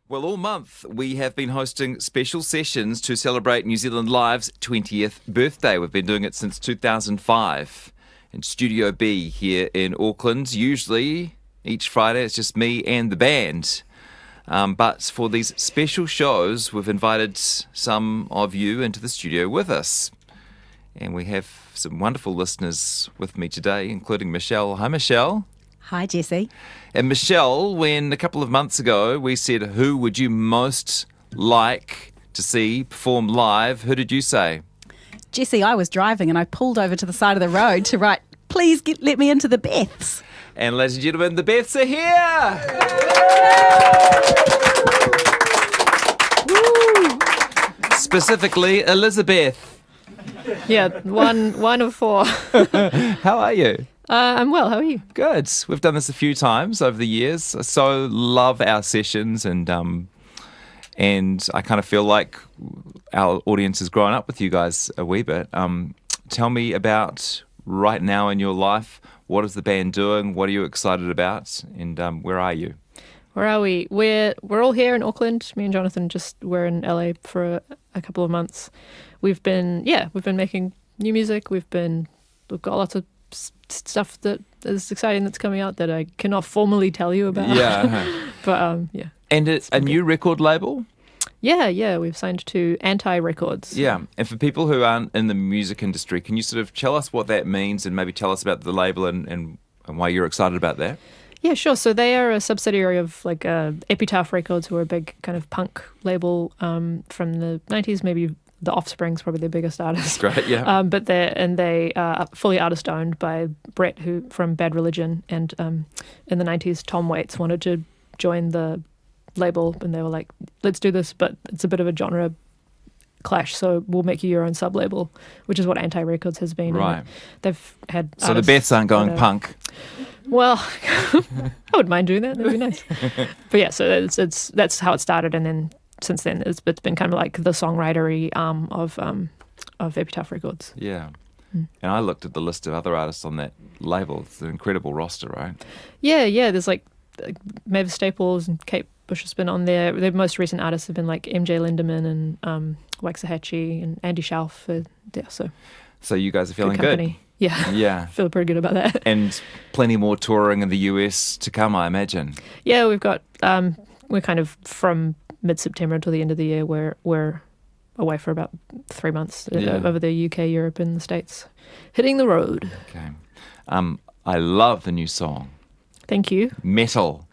Well, all month we have been hosting special sessions to celebrate New Zealand Live's 20th birthday. We've been doing it since 2005 in Studio B here in Auckland. Usually, each Friday, it's just me and the band. But for these special shows, we've invited some of you into the studio with us. And we have some wonderful listeners with me today, including Michelle. Hi, Michelle. Hi, Jesse. And Michelle, when a couple of months ago we said, who would you most like to see perform live, who did you say? Jesse, I was driving and I pulled over to the side of the road to write, please let me into the Beths. And ladies and gentlemen, the Beths are here! Woo! Specifically, Elizabeth. Yeah, one of four. How are you? I'm well. How are you? Good. We've done this a few times over the years. I so love our sessions, and I kind of feel like our audience has grown up with you guys a wee bit. Tell me about right now in your life. What is the band doing? What are you excited about? And where are you? Where are we? We're all here in Auckland. Me and Jonathan we're in LA for a couple of months. We've been making new music. We've got lots of stuff that is exciting that's coming out that I cannot formally tell you about. Yeah. But yeah. And it's a new record label? Yeah, we've signed to Anti Records. Yeah, and for people who aren't in the music industry, can you sort of tell us what that means and maybe tell us about the label and why you're excited about that? Yeah, sure. So they are a subsidiary of like Epitaph Records, who are a big kind of punk label from the 90s, maybe The Offspring's probably their biggest artist. That's great, yeah. But they are fully artist owned by Brett, who from Bad Religion, and in the 90s Tom Waits wanted to join the label, and they were like, let's do this, but it's a bit of a genre clash, so we'll make you your own sub-label, which is what Anti Records has been. Right. They've had so the Beths aren't going punk. Well, I wouldn't mind doing that. That'd be nice. But yeah, so that's how it started, and then since then it's been kind of like the songwritery arm of Epitaph Records. Yeah. And I looked at the list of other artists on that label. It's an incredible roster, right? Yeah. There's like Mavis Staples and Kate Bush has been on there. The most recent artists have been like MJ Lindemann and Waxahachie and Andy Schauf. So you guys are feeling good? Yeah. Yeah. Feel pretty good about that. And plenty more touring in the US to come, I imagine. Yeah, we've got we're kind of from mid-September until the end of the year. We're away for about 3 months over the UK, Europe, and the States, hitting the road. Okay. I love the new song. Thank you. Metal.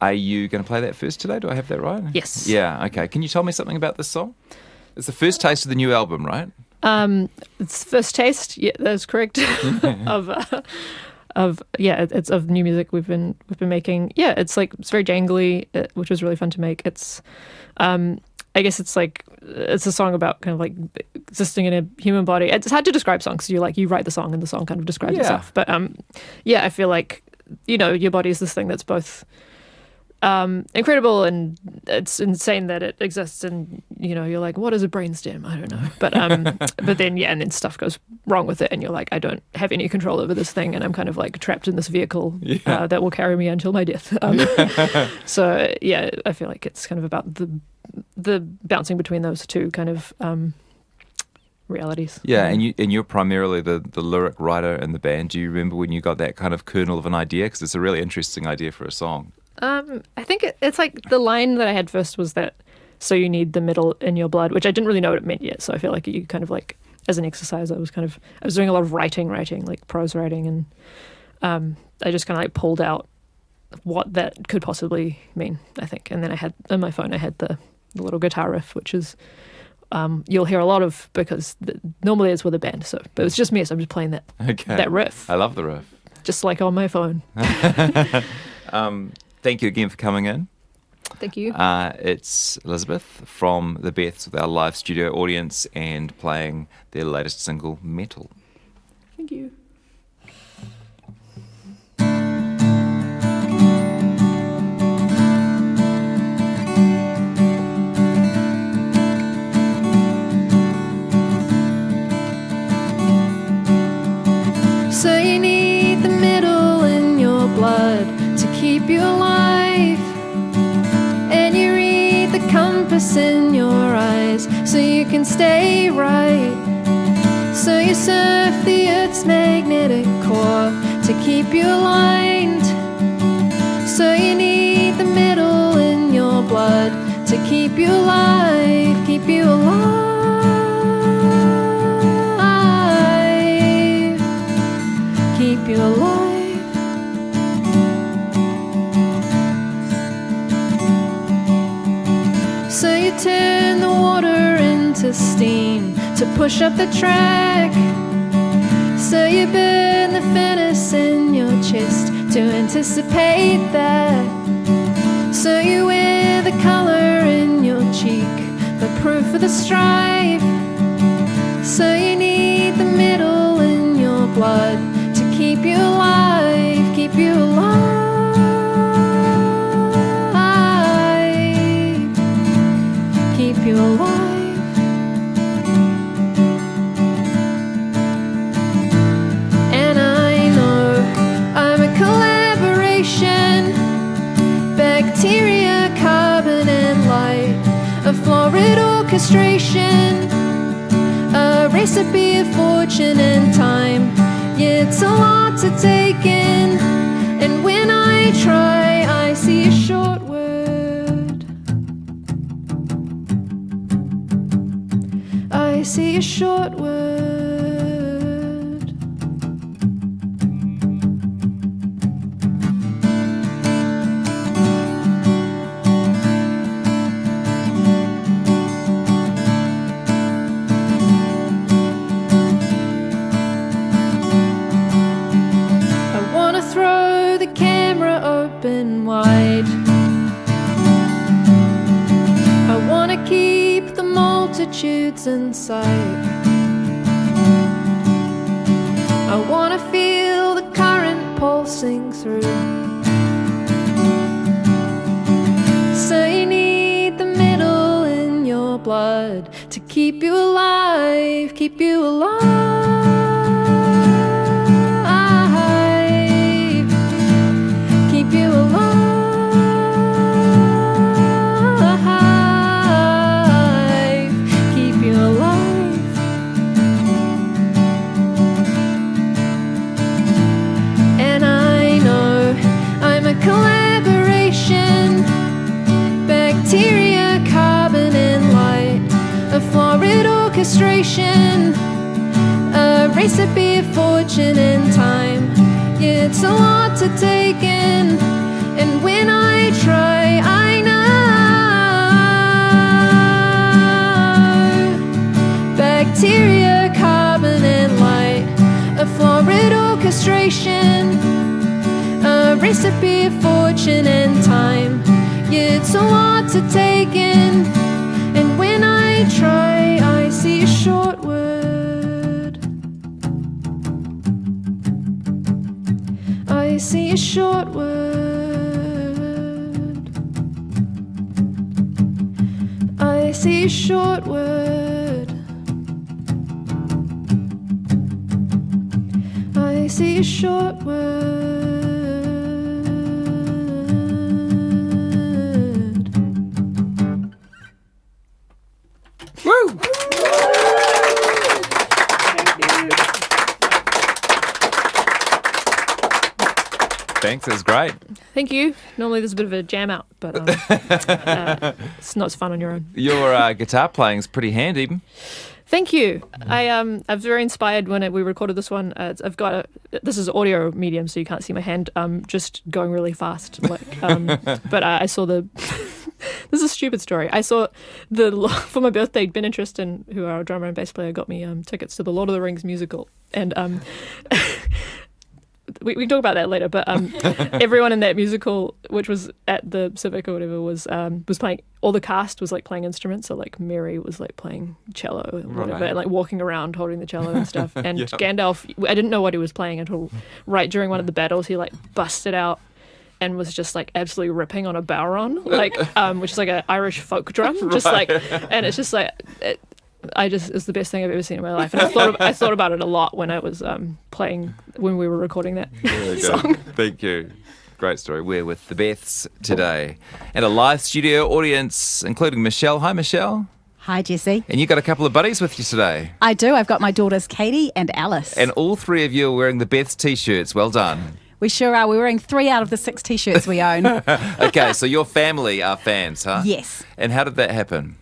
Are you going to play that first today? Do I have that right? Yes. Yeah, okay. Can you tell me something about this song? It's the first taste of the new album, right? It's first taste. Yeah, that's correct. It's of new music we've been making. Yeah, it's very jangly, which was really fun to make. It's I guess it's a song about kind of like existing in a human body. It's hard to describe songs because you write the song and the song kind of describes itself. But I feel like your body is this thing that's both incredible, and it's insane that it exists, and you're like, what is a brainstem? I don't know, but then and then stuff goes wrong with it, and you're like, I don't have any control over this thing, and I'm kind of like trapped in this vehicle that will carry me until my death. So yeah, I feel like it's kind of about the bouncing between those two kind of realities. Yeah, and you're primarily the lyric writer in the band. Do you remember when you got that kind of kernel of an idea? Because it's a really interesting idea for a song. I think it's like the line that I had first was that, so you need the middle in your blood, which I didn't really know what it meant yet. So I feel like you kind of like, as an exercise, I was doing a lot of writing, like prose writing, and I just kind of like pulled out what that could possibly mean, I think. And then I had, on my phone, I had the little guitar riff, which is, you'll hear a lot of, because normally it's with a band, but it's just me, so I'm just playing that riff. I love the riff. Just like on my phone. Thank you again for coming in. Thank you. It's Elizabeth from the Beths with our live studio audience and playing their latest single, Metal. Thank you. So you need the middle in your blood to keep you alive. purpose in your eyes so you can stay right. So you surf the Earth's magnetic core to keep you aligned. So you need the metal in your blood to keep you alive, keep you alive, keep you alive. So you turn the water into steam to push up the track. So you burn the furnace in your chest to anticipate that. So you wear the color in your cheek, the proof of the strife. So you need the metal in your blood to keep you alive, keep you alive, keep you alive. And I know I'm a collaboration, bacteria, carbon and light, a florid orchestration, a recipe of fortune and time. Yeah, it's a lot to take in, and when I try, I see a short word. I see a short word. Throw the camera open wide. I wanna keep the multitudes in sight. I wanna feel the current pulsing through. So you need the metal in your blood to keep you alive, keep you alive. Keep you alive, keep you alive. And I know I'm a collaboration, bacteria, carbon and light, a florid orchestration, a recipe of fortune and time. Yeah, it's a lot to take in, and when I try, I know. Bacteria, carbon and light, a florid orchestration, a recipe of fortune and time. Yeah, it's a lot to take in, and when I try, I see a short word. I see a short word. I see a short word. I see a short word. Woo! Thanks, it was great. Thank you. Normally there's a bit of a jam out, but it's not as fun on your own. Your guitar playing is pretty handy. Thank you. I was very inspired when we recorded this one. I've got this is audio medium, so you can't see my hand. Just going really fast. But I saw the. This is a stupid story. I saw for my birthday. Ben and Tristan, who are a drummer and bass player, got me tickets to the Lord of the Rings musical, and we can talk about that later, but everyone in that musical, which was at the Civic or whatever, was playing. All the cast was like playing instruments. So like Mary was like playing cello and whatever, and like walking around holding the cello and stuff. And Gandalf, I didn't know what he was playing until right during one of the battles. He like busted out and was just like absolutely ripping on a bowron, like which is like an Irish folk drum, just like, and it's just like. It's the best thing I've ever seen in my life, and I thought about it a lot when I was playing when we were recording that song. Thank you. Great story. We're with the Beths today. And a live studio audience, including Michelle. Hi, Michelle. Hi, Jesse. And you got a couple of buddies with you today. I do. I've got my daughters, Katie and Alice. And all three of you are wearing the Beths t-shirts. Well done. We sure are. We're wearing 3 out of the 6 T-shirts we own. Okay, so your family are fans, huh? Yes. And how did that happen?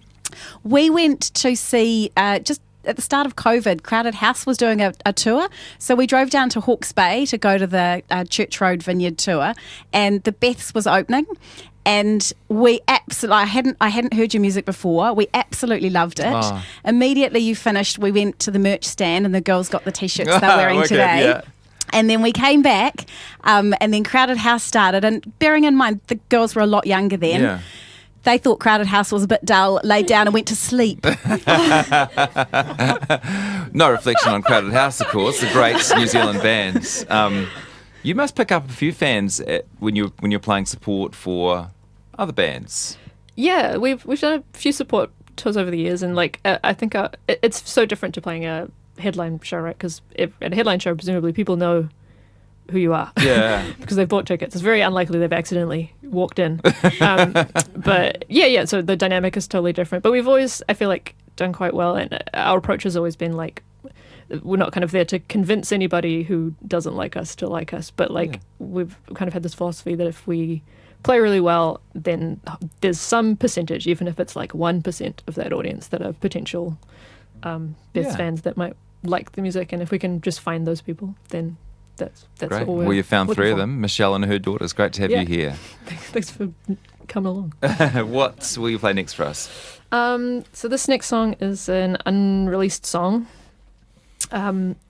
We went to see, just at the start of COVID, Crowded House was doing a tour. So we drove down to Hawke's Bay to go to the Church Road Vineyard tour, and the Beths was opening. And we absolutely, I hadn't heard your music before. We absolutely loved it. Oh. Immediately you finished, we went to the merch stand and the girls got the T-shirts they're wearing Okay, today. yeah. And then we came back, and then Crowded House started. And bearing in mind, the girls were a lot younger then. Yeah. They thought Crowded House was a bit dull, laid down and went to sleep. No reflection on Crowded House, of course, the great New Zealand bands. You must pick up a few fans when you're playing support for other bands. Yeah, we've done a few support tours over the years, and I think it's so different to playing a headline show, right? Because at a headline show, presumably people know who you are. Yeah. Because they've bought tickets. It's very unlikely they've accidentally walked in. But yeah, so the dynamic is totally different. But we've always, I feel like, done quite well, and our approach has always been we're not kind of there to convince anybody who doesn't like us to like us, but we've kind of had this philosophy that if we play really well, then there's some percentage, even if it's 1% of that audience that are potential Beths fans that might like the music, and if we can just find those people, then that's Great. what we're Well, you found 3 of for. them, Michelle and her daughters. Great to have you here. Thanks for coming along. What will you play next for us? So this next song is an unreleased song.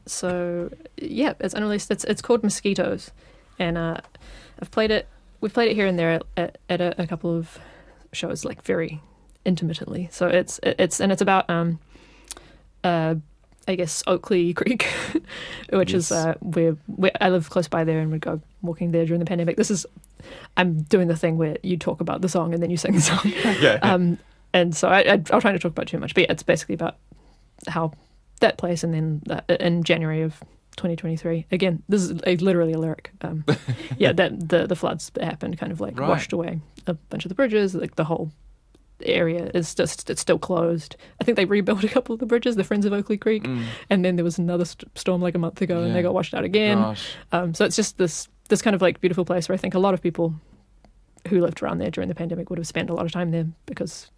So yeah, it's unreleased. It's called Mosquitos, and I've played it. We've played it here and there at a couple of shows, very intermittently. So it's about I guess Oakley Creek, which is where I live close by there, and would go walking there during the pandemic. I'm doing the thing where you talk about the song and then you sing the song. Okay. And so I'll try not to talk about too much, but yeah, it's basically about how that place, and then in January of 2023, again, this is literally a lyric. That the floods that happened kind of washed away a bunch of the bridges, the whole area is it's still closed. I think they rebuilt a couple of the bridges, the Friends of Oakley Creek, and then there was another storm a month ago, and they got washed out again. Gosh. So it's just this kind of beautiful place where I think a lot of people who lived around there during the pandemic would have spent a lot of time there because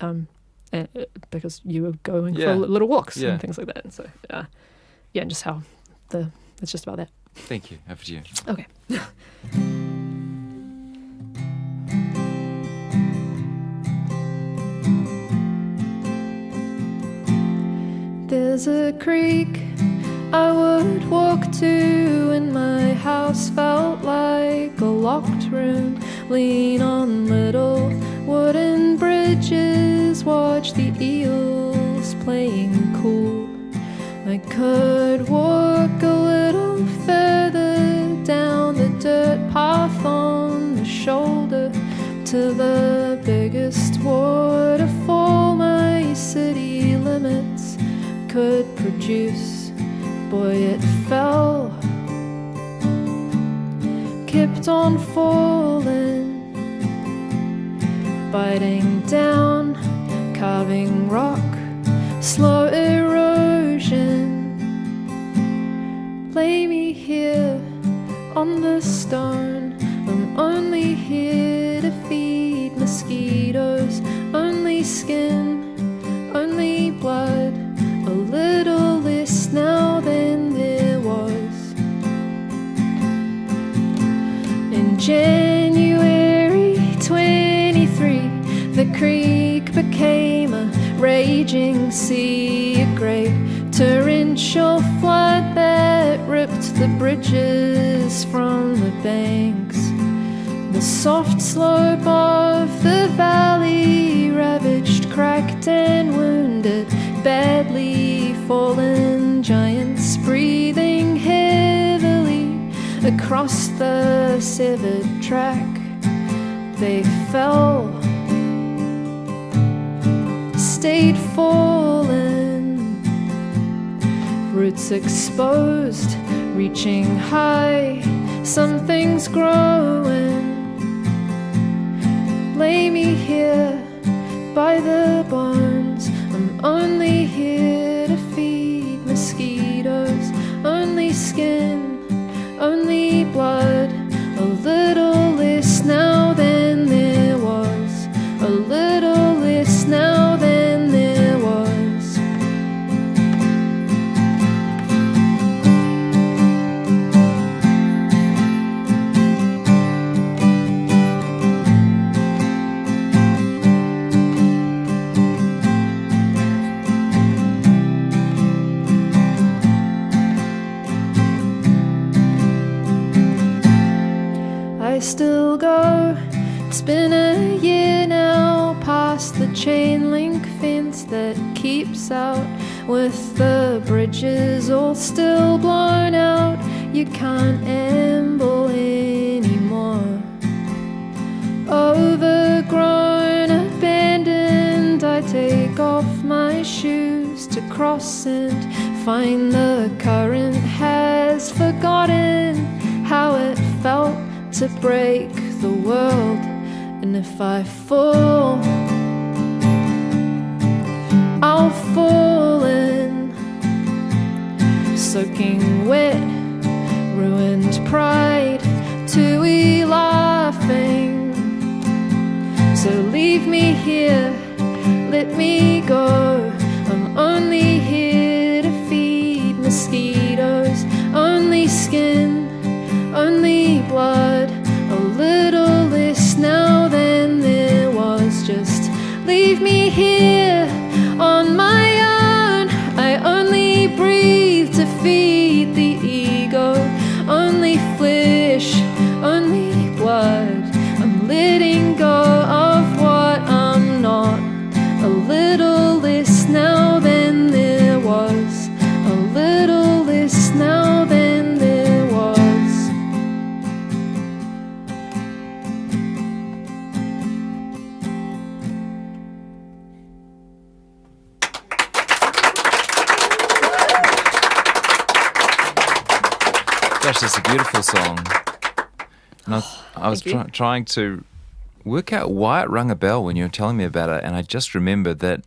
you were going for little walks and things like that. And so and just how it's just about that. Thank you. Over to you. Okay. There's a creek I would walk to, and my house felt like a locked room. Lean on little wooden bridges, watch the eels playing cool. I could walk a little further down the dirt path on the shoulder to the biggest waterfall my city limits could produce. Boy, it fell, kept on falling, biting down, carving rock, slow erosion. Lay me here on the stone. I'm only here to feed mosquitoes. Only skin, only blood, a little less now than there was. In January 23, the creek became a raging sea, a great torrential flood that ripped the bridges from the banks. The soft slope of the valley ravaged, cracked and wounded, badly fallen giants breathing heavily across the severed track. They fell, stayed fallen, roots exposed, reaching high, something's growing. lay me here by the barns. I'm only here to feed mosquitoes. Only skin, only blood. A little less now than there was. A little less now than there was. I still go. It's been a year now past the chain link fence that keeps out, with the bridges all still blown out. You can't amble anymore. Overgrown, abandoned, I take off my shoes to cross and find the current has forgotten how it felt to break the world. And if I fall, I'll fall in, soaking wet, ruined pride, too laughing. So leave me here, let me go. I'm only here to feed mosquitoes. Only skin, only blood. A little less now than there was. Just leave me here on my own. I only breathe to feed the ego. Only flesh, only blood. I'm letting go of what I'm not. A little less now than there was. A little less now than there was. Gosh, that's a beautiful song. And I was trying to work out why it rung a bell when you were telling me about it, and I just remembered that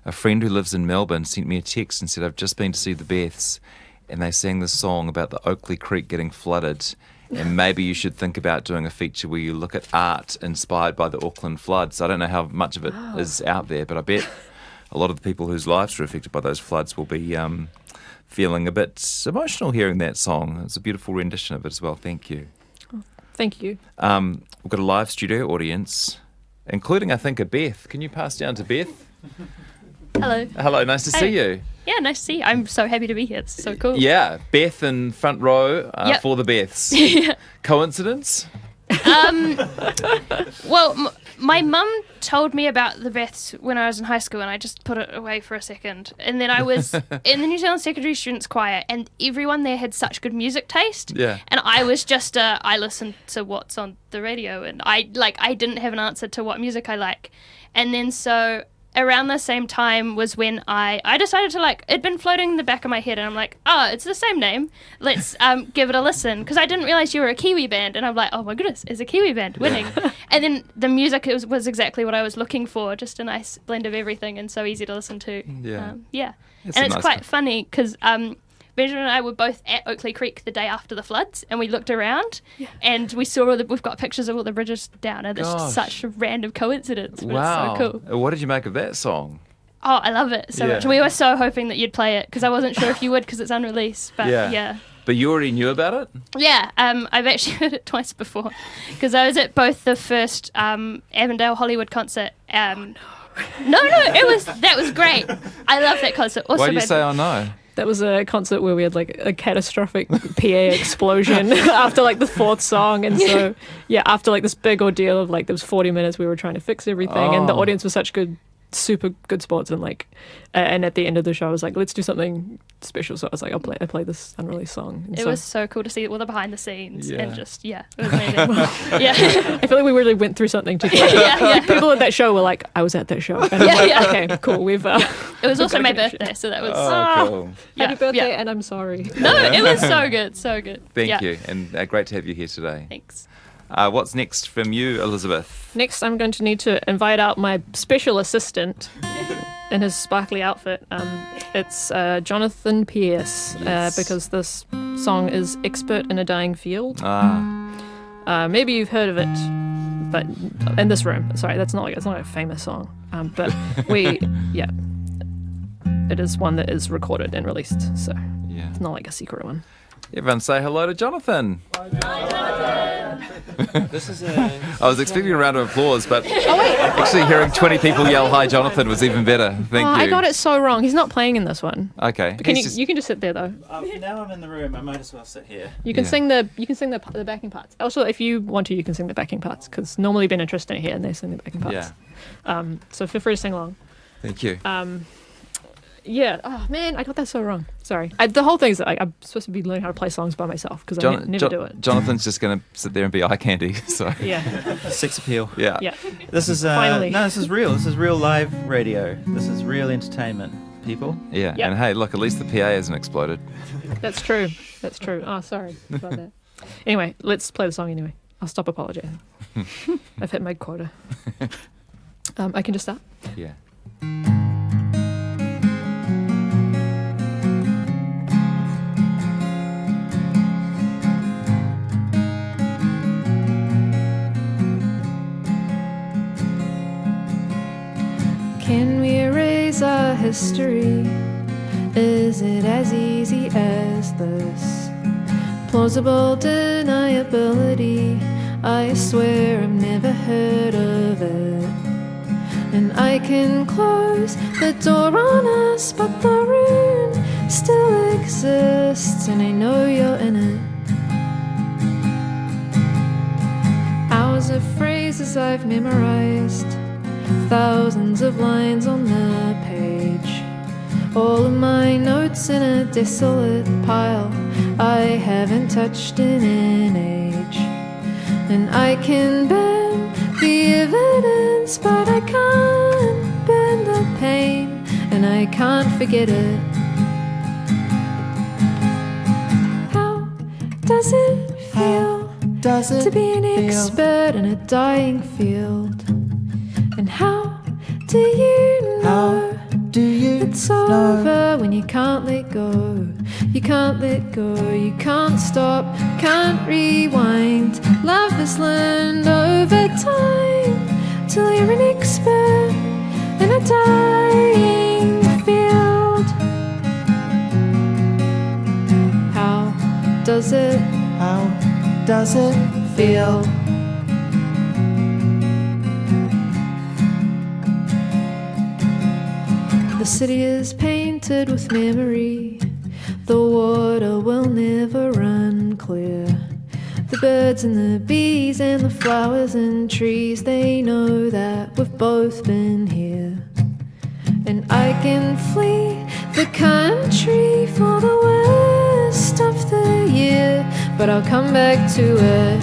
a friend who lives in Melbourne sent me a text and said, I've just been to see the Beths, and they sang this song about the Oakley Creek getting flooded, and maybe you should think about doing a feature where you look at art inspired by the Auckland floods. I don't know how much of it is out there, but I bet a lot of the people whose lives were affected by those floods will be feeling a bit emotional hearing that song. It's a beautiful rendition of it as well. Thank you. Thank you. We've got a live studio audience, including, I think, a Beth. Can you pass down to Beth? Hello. Hello, nice to see you. Yeah, nice to see you. I'm so happy to be here. It's so cool. Yeah, Beth in front row Yep. for the Beths. Coincidence? Well, my mum told me about the Beths when I was in high school, and I just put it away for a second. And then I was in the New Zealand Secondary Students Choir, and everyone there had such good music taste. Yeah. And I was just I listened to what's on the radio, and I didn't have an answer to what music I like. And then so around the same time was when I decided to it'd been floating in the back of my head, and I'm like, oh, it's the same name. Let's give it a listen, because I didn't realise you were a Kiwi band, and I'm like, oh my goodness, it's a Kiwi band winning. And then the music was exactly what I was looking for, just a nice blend of everything and so easy to listen to. Yeah. It's And a it's nice quite one. funny because Benjamin and I were both at Oakley Creek the day after the floods, and we looked around and we saw we've got pictures of all the bridges down, and it's just such a random coincidence, but Wow. it's so cool. What did you make of that song? Oh, I love it so Yeah. much. We were so hoping that you'd play it, because I wasn't sure if you would, because it's unreleased, but yeah. But you already knew about it? Yeah, I've actually heard it twice before, because I was at both the first Avondale Hollywood concert. No, that was great. I love that concert. Also, Why do you say, oh no? That was a concert where we had a catastrophic PA explosion after the fourth song, and so after this big ordeal of there was 40 minutes, we were trying to fix everything, and the audience was such super good sports, and at the end of the show I was like, let's do something special, so I was like, I play this unreleased song. And it so was so cool to see all the behind the scenes and just it was amazing. I feel like we really went through something together. People at that show were like, I was at that show, and I'm like, okay, cool, we've it was also my birthday, so that was Cool. happy birthday, and I'm sorry. No, it was so good. Thank you, and great to have you here today. Thanks. What's next from you, Elizabeth? Next, I'm going to need to invite out my special assistant in his sparkly outfit. It's Jonathan Pierce, because this song is Expert in a Dying Field. Maybe you've heard of it, but in this room. Sorry, it's not like a famous song. But it is one that is recorded and released, so it's not like a secret one. Everyone say hello to Jonathan. This is I was expecting a round of applause, but actually hearing 20 people yell "Hi, Jonathan" was even better. Thank you. I got it so wrong. He's not playing in this one. Okay. You can just sit there though. now I'm in the room. I might as well sit here. You can sing the backing parts. Also, if you want to, you can sing the backing parts because normally Ben and Tristan are here and they sing the backing parts. Yeah. So feel free to sing along. Thank you. Yeah. Oh man, I got that so wrong. Sorry. The whole thing is that I'm supposed to be learning how to play songs by myself because I never do it. Jonathan's just going to sit there and be eye candy. So Yeah. Sex appeal. yeah. Yeah. This is Finally. No, this is real. This is real live radio. This is real entertainment, people. Yeah. Yep. And hey, look, at least the PA hasn't exploded. That's true. That's true. Oh, sorry about that. Anyway, let's play the song anyway. I'll stop apologizing. I've hit my quota. I can just start. Yeah. Can we erase our history? Is it as easy as this? Plausible deniability, I swear I've never heard of it. And I can close the door on us, but the room still exists, and I know you're in it. Hours of phrases I've memorized, thousands of lines on the page, all of my notes in a desolate pile I haven't touched in an age. And I can bend the evidence, but I can't bend the pain, and I can't forget it. How does it feel to be an expert in a dying field? And how do you know it's over when you can't let go? You can't let go, you can't stop, can't rewind. Love is learned over time till you're an expert in a dying field. How does it feel? The city is painted with memory. The water will never run clear. The birds and the bees and the flowers and trees, they know that we've both been here. And I can flee the country for the worst of the year, but I'll come back to it.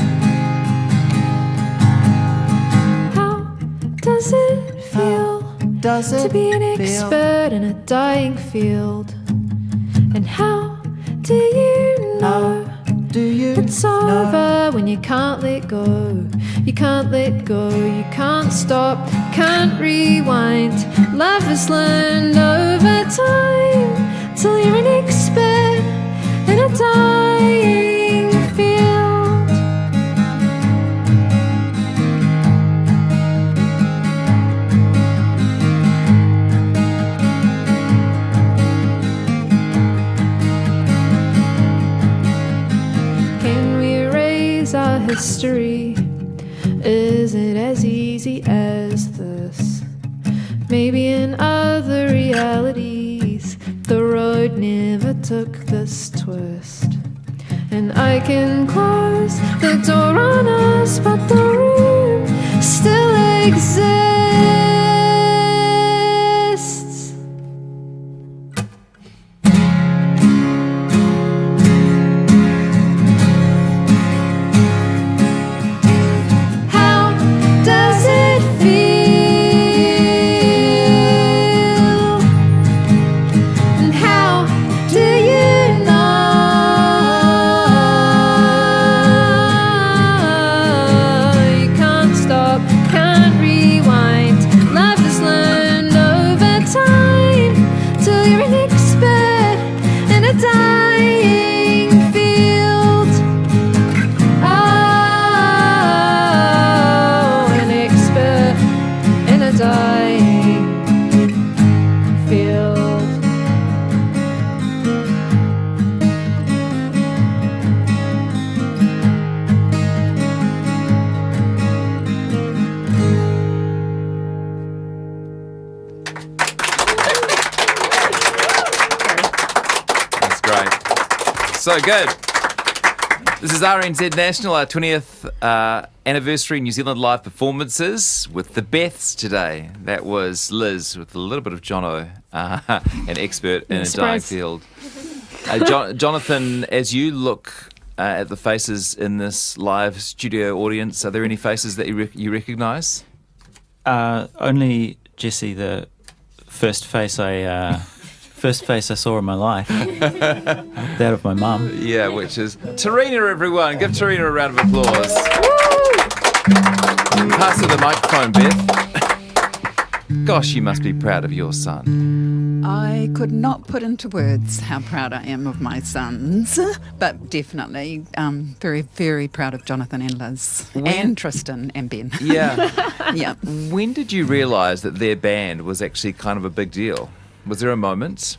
How does it feel to be an expert in a dying field? And how do you know it's over when you can't let go? You can't let go, you can't stop, can't rewind. Love is learned over time till you're an expert in a dying field. Can we erase our history? Is it as easy as this? Maybe in other realities the road never took this twist. And I can close the door on us, but the room still exists. How does it feel? And how do you know So good. This is RNZ National, our 20th anniversary New Zealand live performances with the Beths today. That was Liz with a little bit of Jono, an expert in a dying field. Jonathan, as you look at the faces in this live studio audience, are there any faces that you recognise? Only Jesse, the first face I saw in my life. That of my mum. Yeah, which is Tarina, everyone. Give Tarina a round of applause. Pass her the microphone, Beth. Gosh, you must be proud of your son. I could not put into words how proud I am of my sons, but definitely very, very proud of Jonathan and Liz and Tristan and Ben. Yeah. Yeah. When did you realise that their band was actually kind of a big deal? Was there a moment?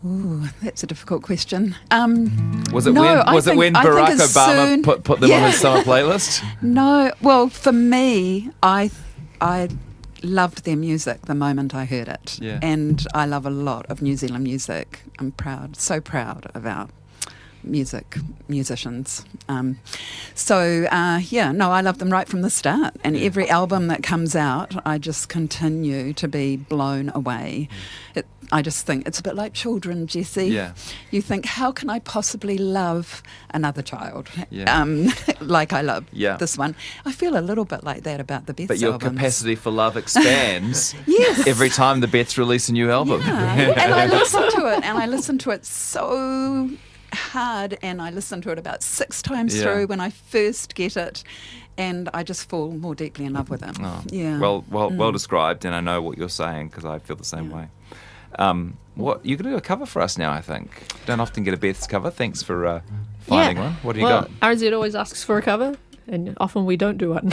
Ooh, that's a difficult question. Was it when Barack Obama put them on his summer playlist? No. Well, for me, I loved their music the moment I heard it. Yeah. And I love a lot of New Zealand music. I'm so proud of our musicians. I love them right from the start. And every album that comes out, I just continue to be blown away. I just think it's a bit like children, Jesse. Yeah. You think, how can I possibly love another child like I love this one? I feel a little bit like that about the Beths But your albums. capacity for love expands Yes. every time the Beths release a new album. Yeah. And I listen to it so hard, and I listen to it about 6 times through when I first get it, and I just fall more deeply in love with it. Oh, yeah. Well described, and I know what you're saying because I feel the same way. What you're going to do a cover for us now? I think don't often get a Beth's cover. Thanks for finding one. What do you got? RNZ always asks for a cover, and often we don't do one.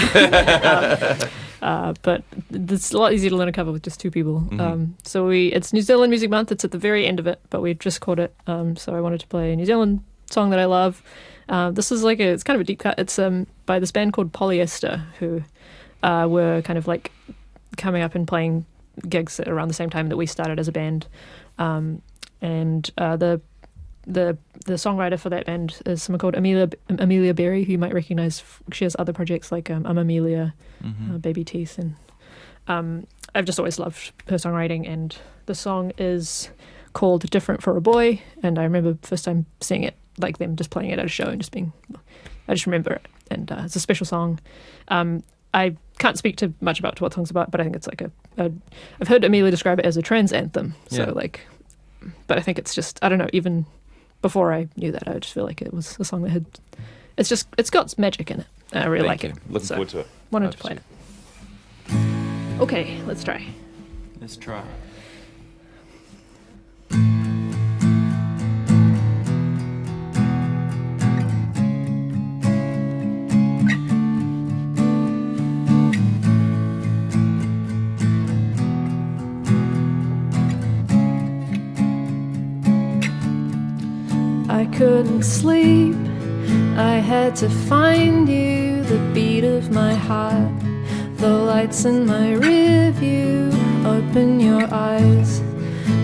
But it's a lot easier to learn a cover with just 2 people. Mm-hmm. It's New Zealand Music Month. It's at the very end of it, but we just caught it. So I wanted to play a New Zealand song that I love. This is it's kind of a deep cut. It's by this band called Polyester, who were kind of like coming up and playing gigs around the same time that we started as a band. The songwriter for that band is someone called Amelia Berry, who you might recognise. She has other projects like I'm Amelia, Baby Teeth, and I've just always loved her songwriting. And the song is called Different for a Boy, and I remember first time seeing it, like them just playing it at a show and I just remember it, and it's a special song. I can't speak too much about what the song's about, but I think it's like I've heard Amelia describe it as a trans anthem. So but I think it's just, I don't know, even before I knew that, I just feel like it was a song that it's got magic in it. I really like it. Looking forward to it. Wanted to play it. Okay, let's try. Let's try. I couldn't sleep, I had to find you, the beat of my heart, the lights in my rear view. Open your eyes,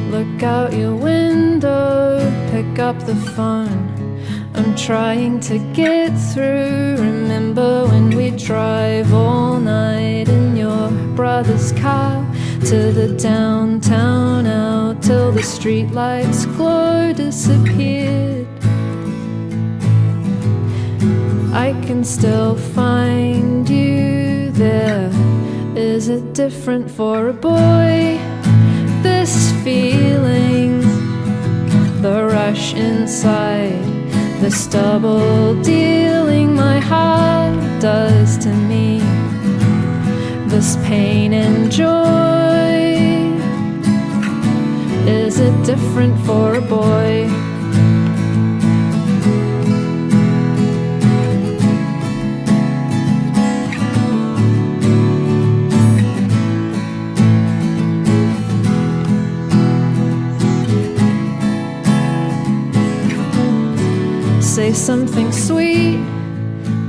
look out your window, pick up the phone. I'm trying to get through. Remember when we drive all night in your brother's car to the downtown, out till the streetlights glow disappeared. I can still find you there. Is it different for a boy? This feeling, the rush inside, the double dealing my heart does to me, this pain and joy. Is it different for a boy? Say something sweet,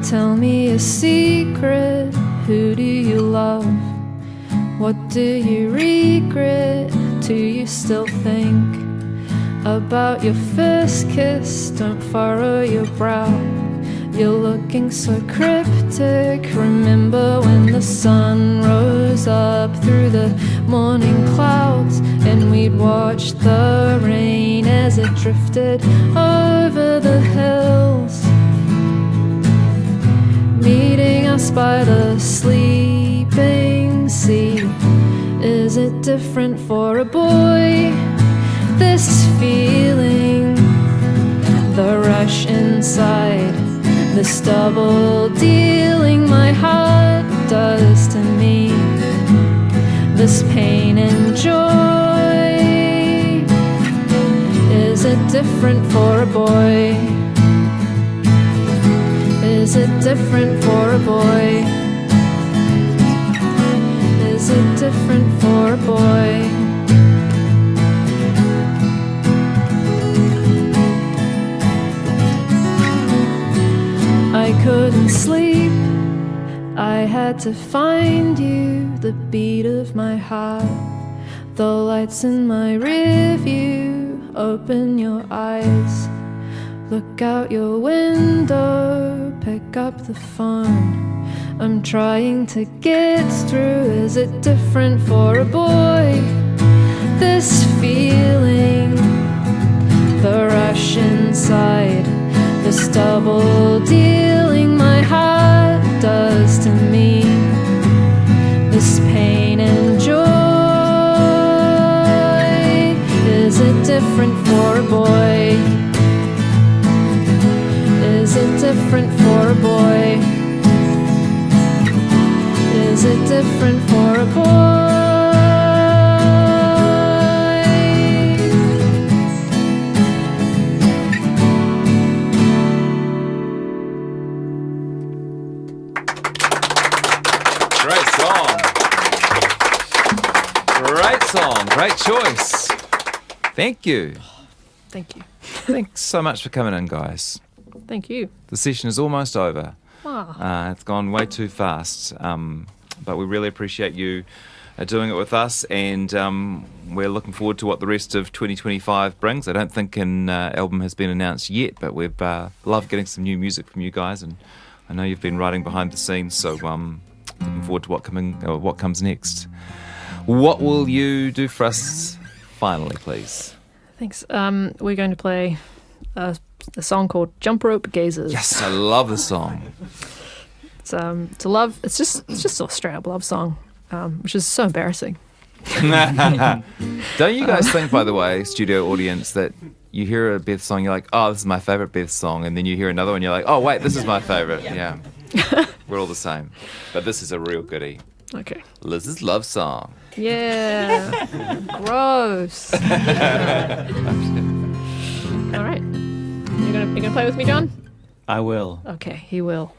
tell me a secret. Who do you love? What do you regret? Do you still think about your first kiss. Don't furrow your brow, you're looking so cryptic. Remember when the sun rose up through the morning clouds, and we'd watch the rain as it drifted over the hills, meeting us by the sleeping sea. Is it different for a boy, this feeling, the rush inside, this double dealing my heart does to me, this pain and joy? Is it different for a boy? Is it different for a boy? Is it different for a boy? I couldn't sleep, I had to find you, the beat of my heart, the lights in my rear view. Open your eyes, look out your window, pick up the phone. I'm trying to get through. Is it different for a boy, this feeling, the rush inside, this double dealing my heart does to me, this pain and joy? Is it different for a boy? Is it different for a boy? Is it different for a boy? Great song. Great song. Great choice. Thank you. Thank you. Thanks so much for coming in, guys. Thank you. The session is almost over. Wow. It's gone way too fast, but we really appreciate you doing it with us, and we're looking forward to what the rest of 2025 brings. I don't think an album has been announced yet, but we've loved getting some new music from you guys, and I know you've been writing behind the scenes, so looking forward to what comes next. What will you do for us finally, please? Thanks. We're going to play a song called Jump Rope Gazers. Yes, I love the song. It's a love. It's just a straight up love song, which is so embarrassing. Don't you guys think, by the way, studio audience, that you hear a Beths song, you're like, oh, this is my favourite Beths song, and then you hear another one, you're like, oh, wait, this is my favourite. Yeah. We're all the same. But this is a real goodie. Okay. Liz's love song. Yeah. Gross. All right. You're gonna play with me, John? I will. Okay, he will.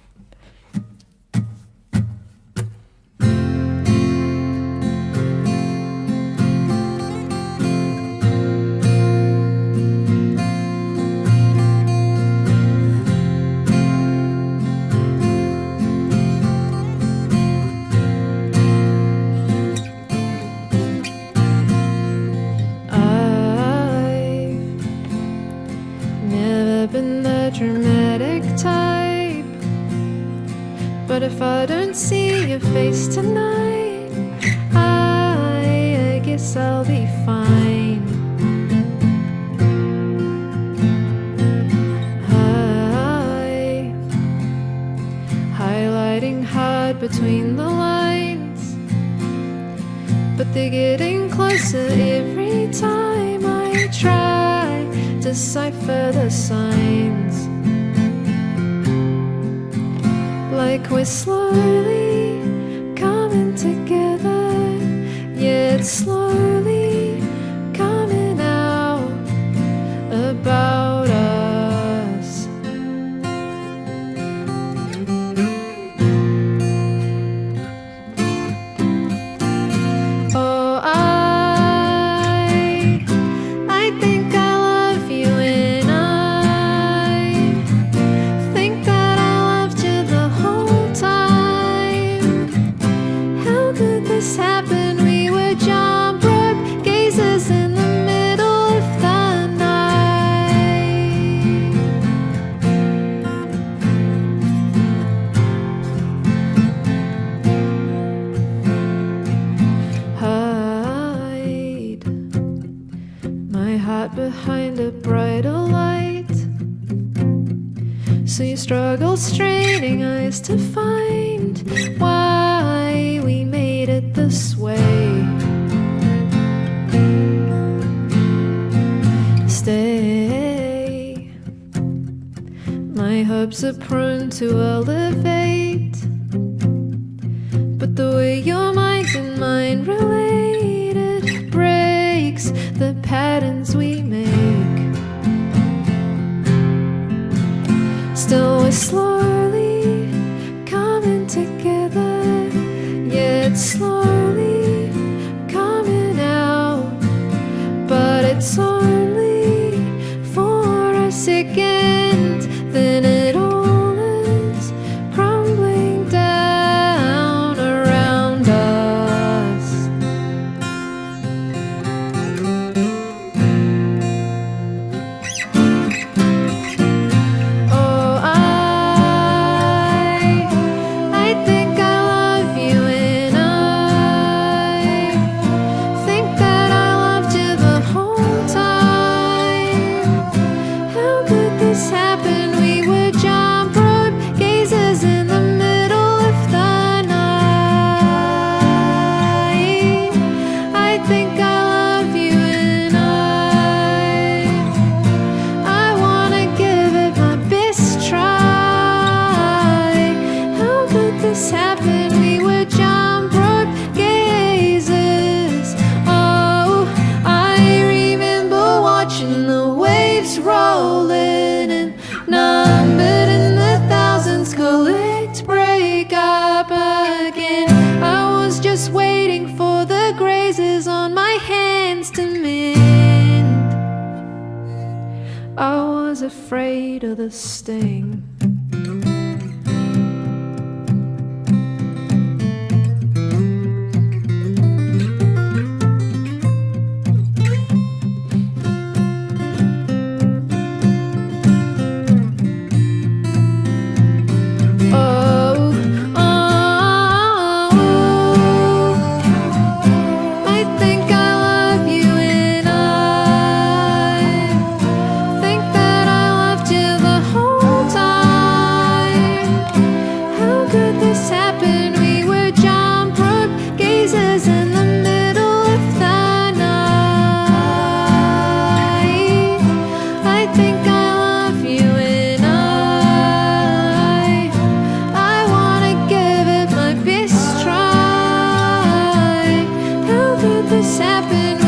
Dramatic type, but if I don't see your face tonight, I guess I'll be fine. Highlighting hard between the lines, but they're getting closer every time I try to decipher the signs. Like we're slowly coming together, yet slowly coming out about us. Oh, I think I love you, and I think that I loved you the whole time. How could this happen? We were jumping heart behind a brighter light. So you struggle, straining eyes to find why we made it this way. Stay. My hopes are prone to elevate, but the way your mind and mine related breaks the patterns we make. Still we're slowly coming together, yet slowly coming out. But it's only for a second, then it all is crumbling down around us. Oh, I think I love you, and I think that I loved you the whole time. How could this happen? We were jump rope gazers in the middle of the night. I think I love you, and I wanna give it my best try. How could this happen? We were jump rope gazers. Oh, I remember watching the waves rolling and numbered in the thousands, collect, break up again. I was just waiting for the grazes on my hands to mend. I was afraid of the sting. Oh, I think I love you, and I think that I loved you the whole time. How could this happen? We were jump rope gazers in the middle of the night. I think I love you, and I wanna give it my best try. How could this happen?